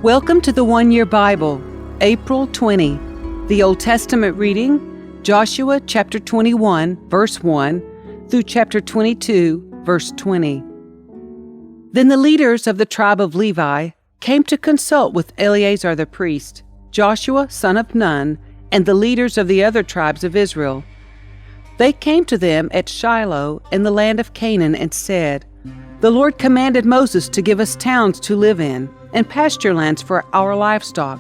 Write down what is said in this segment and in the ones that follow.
Welcome to the One Year Bible, April 20. The Old Testament reading, Joshua chapter 21, verse 1, through chapter 22, verse 20. Then the leaders of the tribe of Levi came to consult with Eleazar the priest, Joshua son of Nun, and the leaders of the other tribes of Israel. They came to them at Shiloh in the land of Canaan and said, "The Lord commanded Moses to give us towns to live in, and pasture lands for our livestock.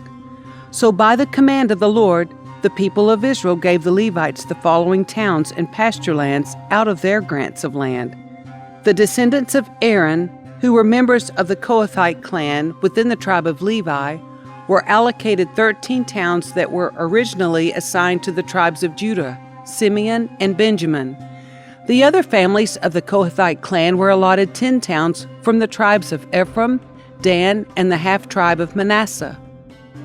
So by the command of the Lord, the people of Israel gave the Levites the following towns and pasture lands out of their grants of land. The descendants of Aaron, who were members of the Kohathite clan within the tribe of Levi, were allocated 13 towns that were originally assigned to the tribes of Judah, Simeon, and Benjamin. The other families of the Kohathite clan were allotted 10 towns from the tribes of Ephraim, Dan, and the half-tribe of Manasseh.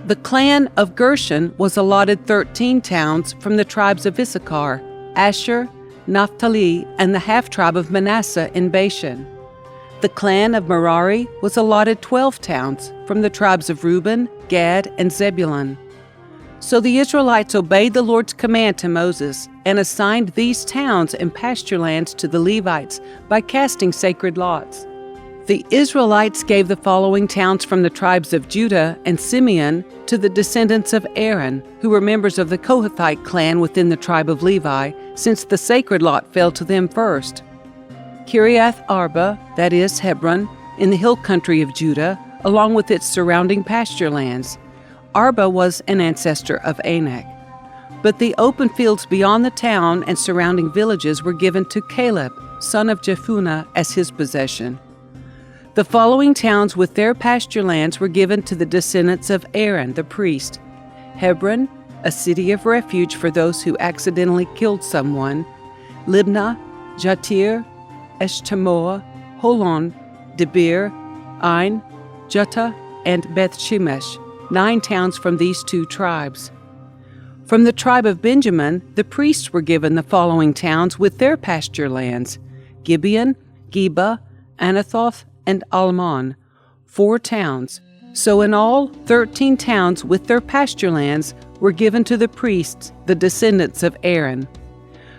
The clan of Gershon was allotted 13 towns from the tribes of Issachar, Asher, Naphtali, and the half-tribe of Manasseh in Bashan. The clan of Merari was allotted 12 towns from the tribes of Reuben, Gad, and Zebulun. So the Israelites obeyed the Lord's command to Moses and assigned these towns and pasture lands to the Levites by casting sacred lots. The Israelites gave the following towns from the tribes of Judah and Simeon to the descendants of Aaron, who were members of the Kohathite clan within the tribe of Levi, since the sacred lot fell to them first. Kiriath Arba, that is, Hebron, in the hill country of Judah, along with its surrounding pasture lands. Arba was an ancestor of Anak. But the open fields beyond the town and surrounding villages were given to Caleb, son of Jephunneh, as his possession. The following towns with their pasture lands were given to the descendants of Aaron the priest: Hebron, a city of refuge for those who accidentally killed someone; Libnah, Jatir, Eshtemoa, Holon, Debir, Ain, Juttah, and Beth Shemesh, 9 towns from these 2 tribes. From the tribe of Benjamin, the priests were given the following towns with their pasture lands: Gibeon, Geba, Anathoth, and Almon, 4 towns. So in all, 13 towns with their pasture lands were given to the priests, the descendants of Aaron.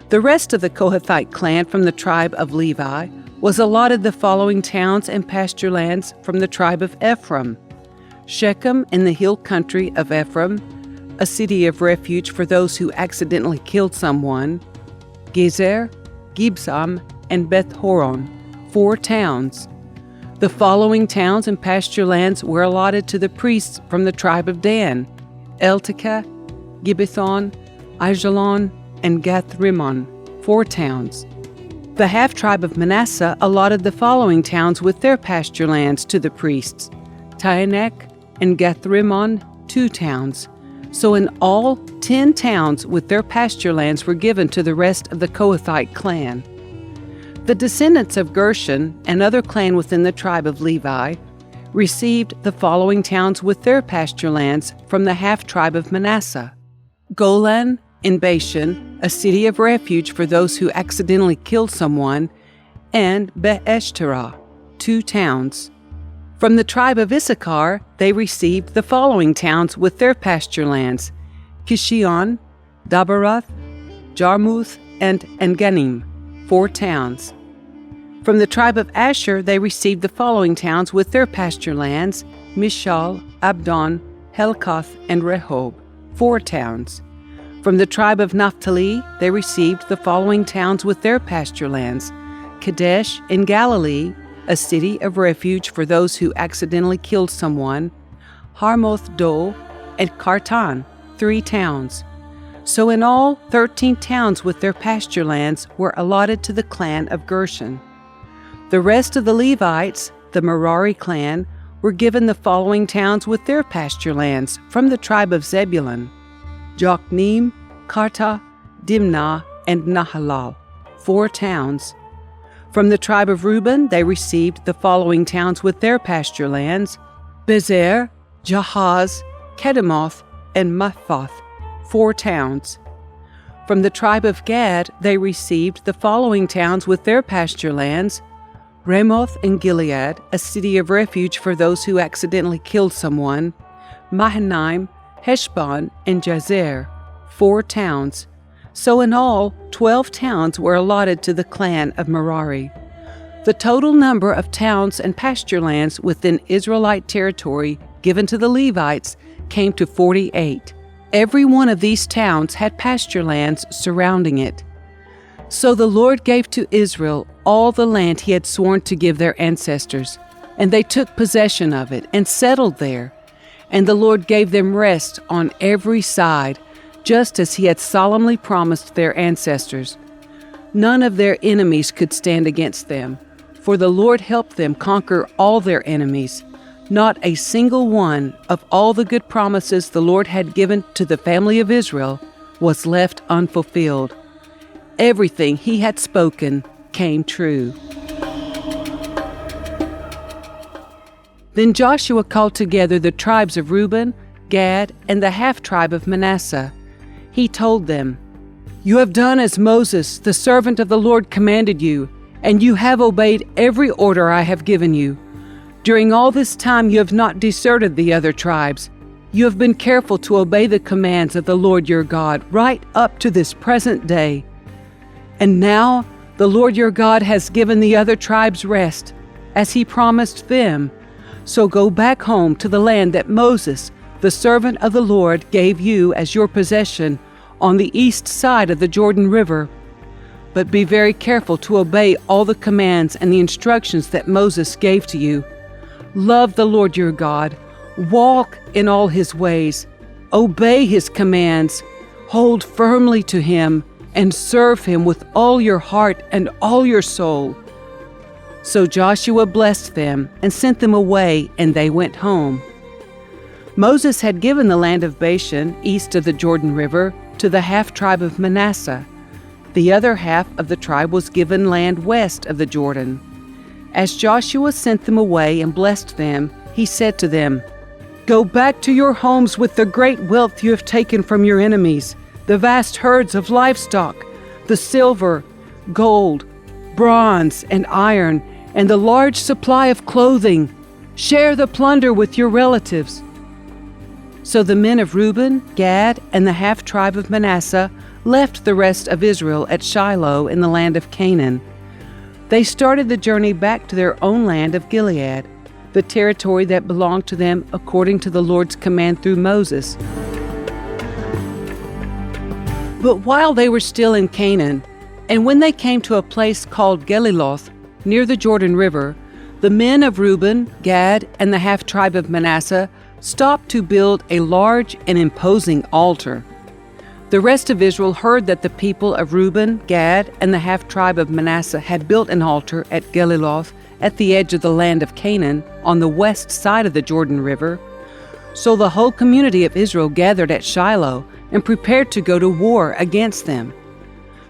The rest of the Kohathite clan from the tribe of Levi was allotted the following towns and pasture lands from the tribe of Ephraim: Shechem in the hill country of Ephraim, a city of refuge for those who accidentally killed someone; Gezer, Gibzam, and Beth Horon, 4 towns. The following towns and pasture lands were allotted to the priests from the tribe of Dan: Eltekeh, Gibbethon, Aijalon, and Gath-Rimmon, 4 towns. The half-tribe of Manasseh allotted the following towns with their pasture lands to the priests: Taanach and Gath-Rimmon, 2 towns. So in all, 10 towns with their pasture lands were given to the rest of the Kohathite clan. The descendants of Gershon, another clan within the tribe of Levi, received the following towns with their pasture lands from the half-tribe of Manasseh: Golan in Bashan, a city of refuge for those who accidentally killed someone, and Be'eshterah, 2 towns. From the tribe of Issachar, they received the following towns with their pasture lands: Kishion, Dabarath, Jarmuth, and Enganim, 4 towns. From the tribe of Asher, they received the following towns with their pasture lands: Mishal, Abdon, Helkath, and Rehob, 4 towns. From the tribe of Naphtali, they received the following towns with their pasture lands: Kadesh in Galilee, a city of refuge for those who accidentally killed someone; Harmoth-Do, and Kartan, 3 towns. So in all, 13 towns with their pasture lands were allotted to the clan of Gershon. The rest of the Levites, the Merari clan, were given the following towns with their pasture lands from the tribe of Zebulun: Jokneam, Karta, Dimnah, and Nahalal, 4 towns. From the tribe of Reuben, they received the following towns with their pasture lands: Bezer, Jahaz, Kedemoth, and Mephath, 4 towns. From the tribe of Gad, they received the following towns with their pasture lands: Ramoth in Gilead, a city of refuge for those who accidentally killed someone; Mahanaim, Heshbon, and Jazer, 4 towns. So in all, 12 towns were allotted to the clan of Merari. The total number of towns and pasture lands within Israelite territory given to the Levites came to 48. Every one of these towns had pasture lands surrounding it. So the Lord gave to Israel all the land he had sworn to give their ancestors, and they took possession of it and settled there. And the Lord gave them rest on every side, just as he had solemnly promised their ancestors. None of their enemies could stand against them, for the Lord helped them conquer all their enemies. Not a single one of all the good promises the Lord had given to the family of Israel was left unfulfilled. Everything he had spoken came true. Then Joshua called together the tribes of Reuben, Gad, and the half-tribe of Manasseh. He told them, "You have done as Moses, the servant of the Lord, commanded you, and you have obeyed every order I have given you. During all this time you have not deserted the other tribes. You have been careful to obey the commands of the Lord your God right up to this present day. And now the Lord your God has given the other tribes rest, as he promised them. So go back home to the land that Moses, the servant of the Lord, gave you as your possession on the east side of the Jordan River. But be very careful to obey all the commands and the instructions that Moses gave to you. Love the Lord your God, walk in all his ways, obey his commands, hold firmly to him, and serve him with all your heart and all your soul." So Joshua blessed them and sent them away, and they went home. Moses had given the land of Bashan, east of the Jordan River, to the half-tribe of Manasseh. The other half of the tribe was given land west of the Jordan. As Joshua sent them away and blessed them, he said to them, "Go back to your homes with the great wealth you have taken from your enemies, the vast herds of livestock, the silver, gold, bronze, and iron, and the large supply of clothing. Share the plunder with your relatives." So the men of Reuben, Gad, and the half-tribe of Manasseh left the rest of Israel at Shiloh in the land of Canaan. They started the journey back to their own land of Gilead, the territory that belonged to them according to the Lord's command through Moses. But while they were still in Canaan, and when they came to a place called Geliloth, near the Jordan River, the men of Reuben, Gad, and the half-tribe of Manasseh stopped to build a large and imposing altar. The rest of Israel heard that the people of Reuben, Gad, and the half-tribe of Manasseh had built an altar at Geliloth at the edge of the land of Canaan on the west side of the Jordan River. So the whole community of Israel gathered at Shiloh and prepared to go to war against them.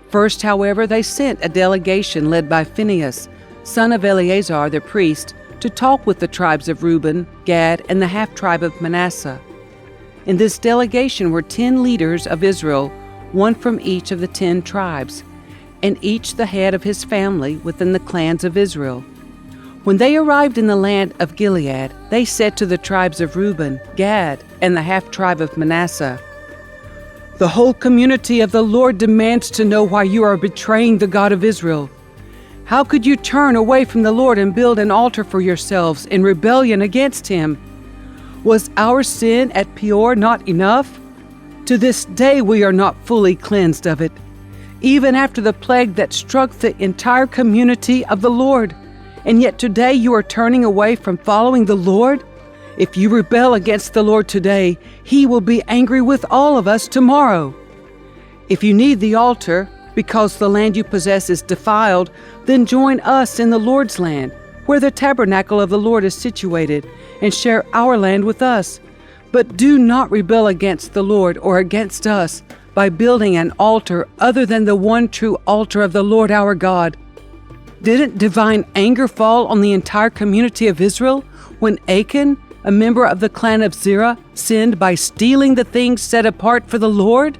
First, however, they sent a delegation led by Phinehas, son of Eleazar the priest, to talk with the tribes of Reuben, Gad, and the half-tribe of Manasseh. In this delegation were 10 leaders of Israel, one from each of the 10 tribes, and each the head of his family within the clans of Israel. When they arrived in the land of Gilead, they said to the tribes of Reuben, Gad, and the half-tribe of Manasseh, "The whole community of the Lord demands to know why you are betraying the God of Israel. How could you turn away from the Lord and build an altar for yourselves in rebellion against him? Was our sin at Peor not enough? To this day we are not fully cleansed of it, even after the plague that struck the entire community of the Lord. And yet today you are turning away from following the Lord? If you rebel against the Lord today, he will be angry with all of us tomorrow. If you need the altar, because the land you possess is defiled, then join us in the Lord's land, where the tabernacle of the Lord is situated, and share our land with us. But do not rebel against the Lord or against us by building an altar other than the one true altar of the Lord our God. Didn't divine anger fall on the entire community of Israel when Achan, a member of the clan of Zerah, sinned by stealing the things set apart for the Lord?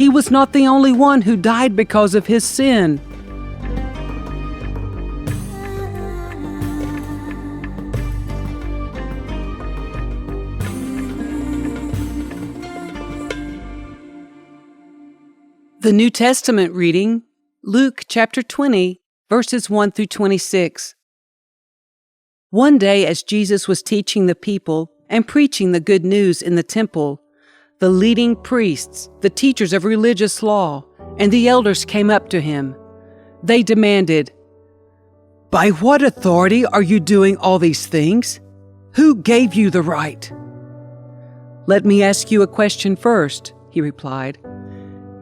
He was not the only one who died because of his sin. The New Testament reading, Luke chapter 20, verses 1 through 26. One day, as Jesus was teaching the people and preaching the good news in the temple, the leading priests, the teachers of religious law, and the elders came up to him. They demanded, "By what authority are you doing all these things? Who gave you the right?" "Let me ask you a question first," he replied.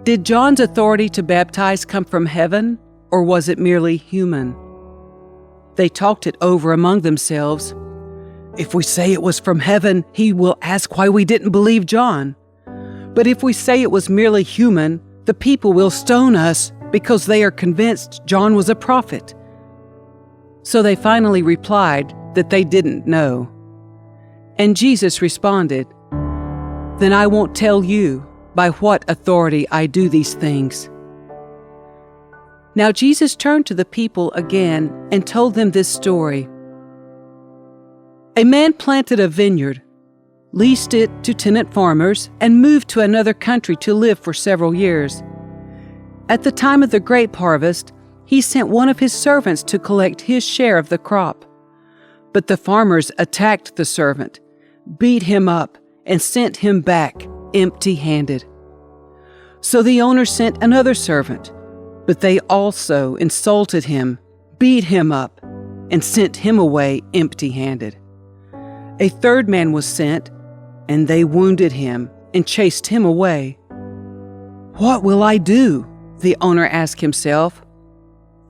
"Did John's authority to baptize come from heaven, or was it merely human?" They talked it over among themselves. "If we say it was from heaven, he will ask why we didn't believe John. But if we say it was merely human, the people will stone us because they are convinced John was a prophet." So they finally replied that they didn't know. And Jesus responded, "Then I won't tell you by what authority I do these things." Now Jesus turned to the people again and told them this story. A man planted a vineyard, leased it to tenant farmers, and moved to another country to live for several years. At the time of the grape harvest, he sent one of his servants to collect his share of the crop. But the farmers attacked the servant, beat him up, and sent him back empty-handed. So the owner sent another servant, but they also insulted him, beat him up, and sent him away empty-handed. A third man was sent, and they wounded him and chased him away. "What will I do?" the owner asked himself.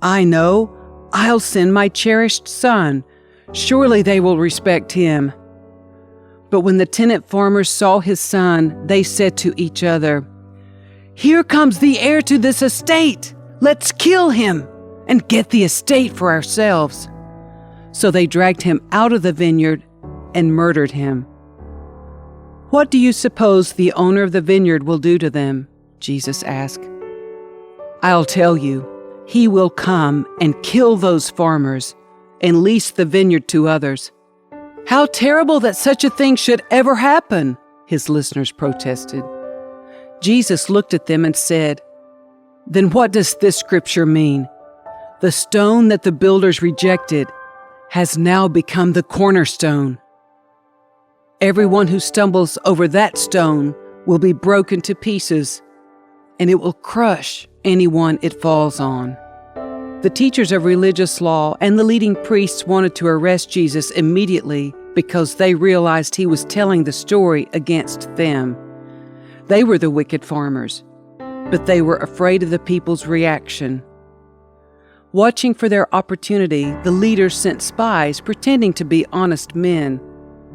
"I know, I'll send my cherished son. Surely they will respect him." But when the tenant farmers saw his son, they said to each other, "Here comes the heir to this estate. Let's kill him and get the estate for ourselves." So they dragged him out of the vineyard and murdered him. "What do you suppose the owner of the vineyard will do to them?" Jesus asked. "I'll tell you, he will come and kill those farmers and lease the vineyard to others." "How terrible that such a thing should ever happen," his listeners protested. Jesus looked at them and said, "Then what does this scripture mean? The stone that the builders rejected has now become the cornerstone. Everyone who stumbles over that stone will be broken to pieces, and it will crush anyone it falls on." The teachers of religious law and the leading priests wanted to arrest Jesus immediately because they realized he was telling the story against them. They were the wicked farmers, but they were afraid of the people's reaction. Watching for their opportunity, the leaders sent spies pretending to be honest men.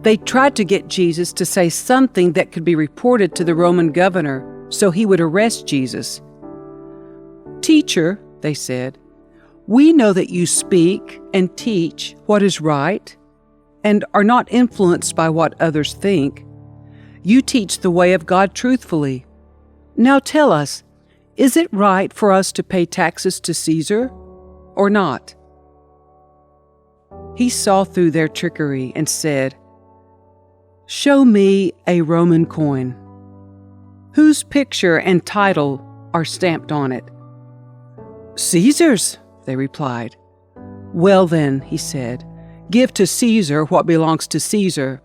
They tried to get Jesus to say something that could be reported to the Roman governor so he would arrest Jesus. "Teacher," they said, "we know that you speak and teach what is right and are not influenced by what others think. You teach the way of God truthfully. Now tell us, is it right for us to pay taxes to Caesar or not?" He saw through their trickery and said, "Show me a Roman coin. Whose picture and title are stamped on it?" "Caesar's," they replied. "Well then," he said, "give to Caesar what belongs to Caesar,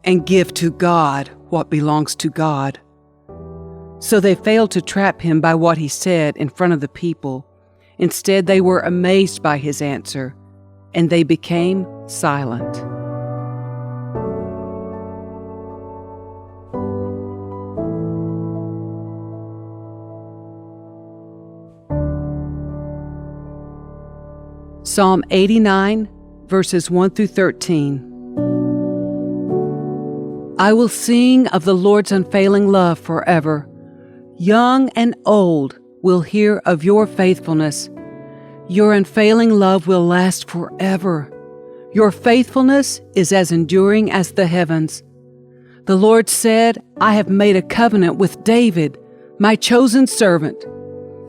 and give to God what belongs to God." So they failed to trap him by what he said in front of the people. Instead, they were amazed by his answer, and they became silent. Psalm 89, verses 1 through 13. I will sing of the Lord's unfailing love forever. Young and old will hear of your faithfulness. Your unfailing love will last forever. Your faithfulness is as enduring as the heavens. The Lord said, I have made a covenant with David, my chosen servant.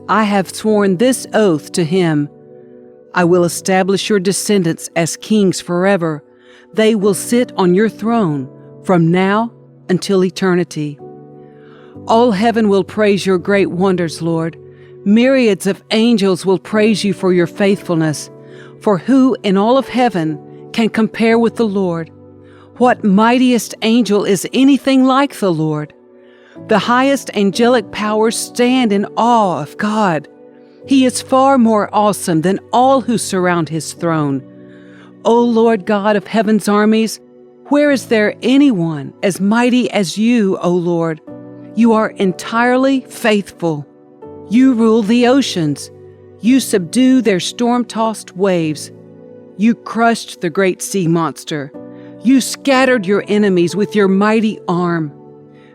I have sworn this oath to him. I will establish your descendants as kings forever. They will sit on your throne from now until eternity. All heaven will praise your great wonders, Lord. Myriads of angels will praise you for your faithfulness. For who in all of heaven can compare with the Lord? What mightiest angel is anything like the Lord? The highest angelic powers stand in awe of God. He is far more awesome than all who surround his throne. O Lord God of heaven's armies, where is there anyone as mighty as you, O Lord? You are entirely faithful. You rule the oceans. You subdue their storm-tossed waves. You crushed the great sea monster. You scattered your enemies with your mighty arm.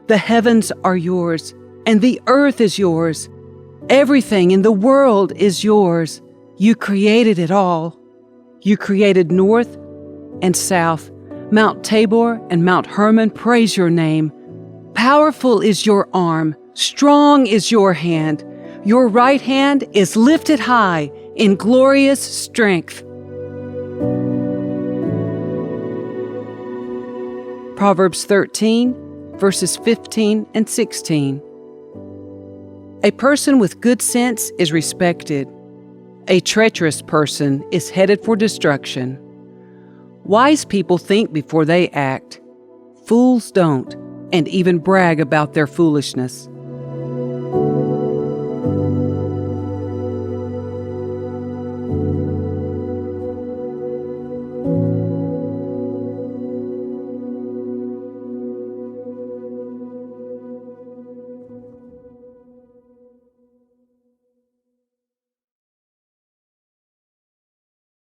The heavens are yours, and the earth is yours. Everything in the world is yours. You created it all. You created north and south. Mount Tabor and Mount Hermon praise your name. Powerful is your arm. Strong is your hand. Your right hand is lifted high in glorious strength. Proverbs 13, verses 15 and 16. A person with good sense is respected. A treacherous person is headed for destruction. Wise people think before they act. Fools don't, and even brag about their foolishness.